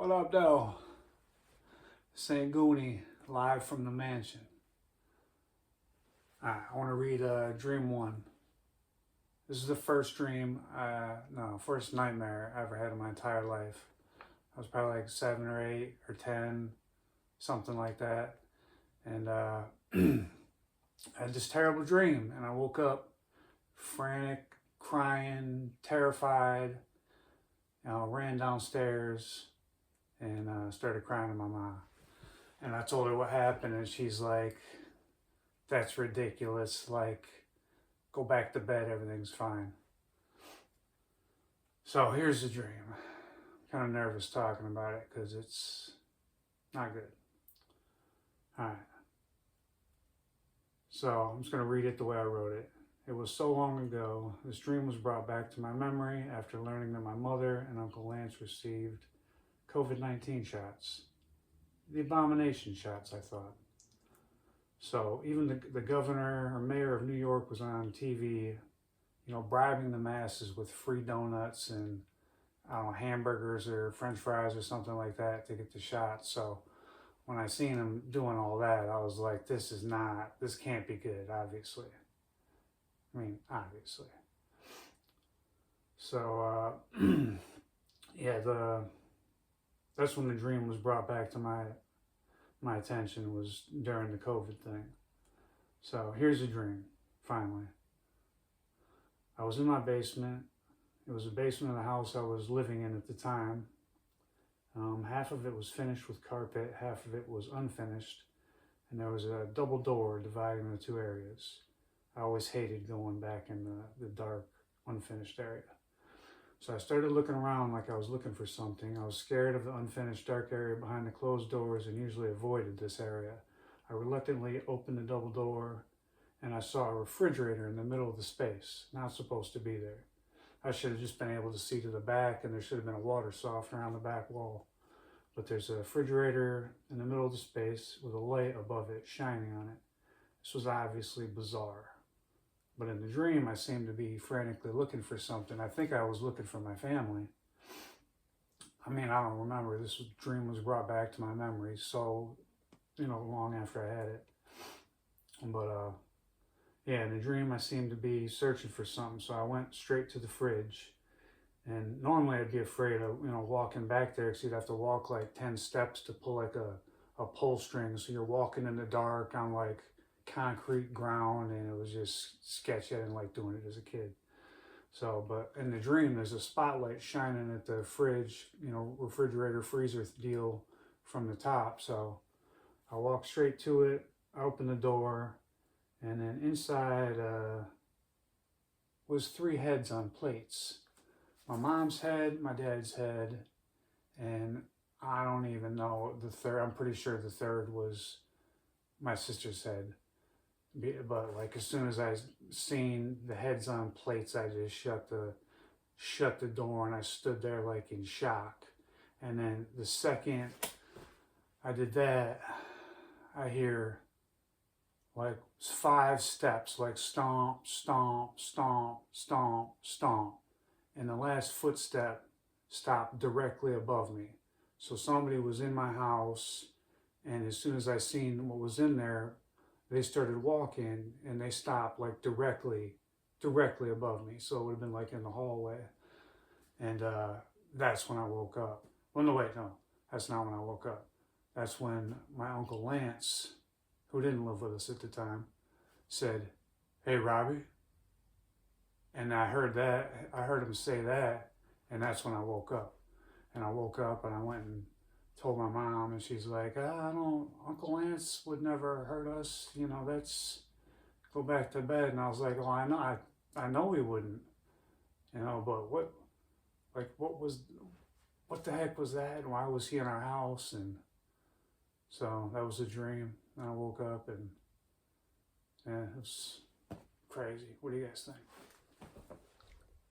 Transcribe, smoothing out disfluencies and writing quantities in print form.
What up, though? St. Goonie, live from the mansion. Alright, I want to read Dream 1. This is the first dream, first nightmare I ever had in my entire life. I was probably like 7 or 8 or 10, something like that. And I had this terrible dream, and I woke up frantic, crying, terrified. Ran downstairs and started crying to my mom. And I told her what happened, and she's like, "That's ridiculous. Like, go back to bed. Everything's fine." So here's the dream. I'm kind of nervous talking about it because it's not good. All right. So I'm just going to read it the way I wrote it. It was so long ago, this dream was brought back to my memory after learning that my mother and Uncle Lance received COVID-19 shots. The abomination shots, I thought. So even the governor or mayor of New York was on TV, bribing the masses with free donuts and, I don't know, hamburgers or French fries or something like that to get the shots. So when I seen him doing all that, I was like, this can't be good, obviously. Obviously. So, that's when the dream was brought back to my attention, was during the COVID thing. So here's the dream, finally. I was in my basement. It was the basement of the house I was living in at the time. Half of it was finished with carpet, half of it was unfinished, and there was a double door dividing the two areas. I always hated going back in the dark, unfinished area. So I started looking around like I was looking for something. I was scared of the unfinished dark area behind the closed doors and usually avoided this area. I reluctantly opened the double door and I saw a refrigerator in the middle of the space, not supposed to be there. I should have just been able to see to the back, and there should have been a water softener on the back wall. But there's a refrigerator in the middle of the space with a light above it shining on it. This was obviously bizarre. But in the dream, I seemed to be frantically looking for something. I think I was looking for my family. I don't remember. This dream was brought back to my memory so, long after I had it. But, in the dream, I seemed to be searching for something. So I went straight to the fridge. And normally I'd be afraid of, walking back there because you'd have to walk like 10 steps to pull like a pull string. So you're walking in the dark on like concrete ground, and it was just sketchy. I didn't like doing it as a kid. So, but in the dream, there's a spotlight shining at the fridge, refrigerator freezer deal from the top. So I walked straight to it, I opened the door, and then inside was 3 heads on plates. My mom's head, my dad's head, and I don't even know the third. I'm pretty sure the third was my sister's head. But like as soon as I seen the heads on plates, I just shut the door and I stood there like in shock. And then the second I did that, I hear like 5 steps, like stomp, stomp, stomp, stomp, stomp. And the last footstep stopped directly above me. So somebody was in my house, and as soon as I seen what was in there, they started walking, and they stopped like directly above me. So it would have been like in the hallway. And that's when I woke up. Well, no, wait, no. That's not when I woke up. That's when my Uncle Lance, who didn't live with us at the time, said, "Hey, Robbie." And I heard him say that, and that's when I woke up. And I woke up and I went and told my mom, and she's like, Uncle Lance would never hurt us, let's go back to bed. And I was like, well, I know he wouldn't, but what the heck was that? Why was he in our house? And so that was a dream. And I woke up, and it was crazy. What do you guys think?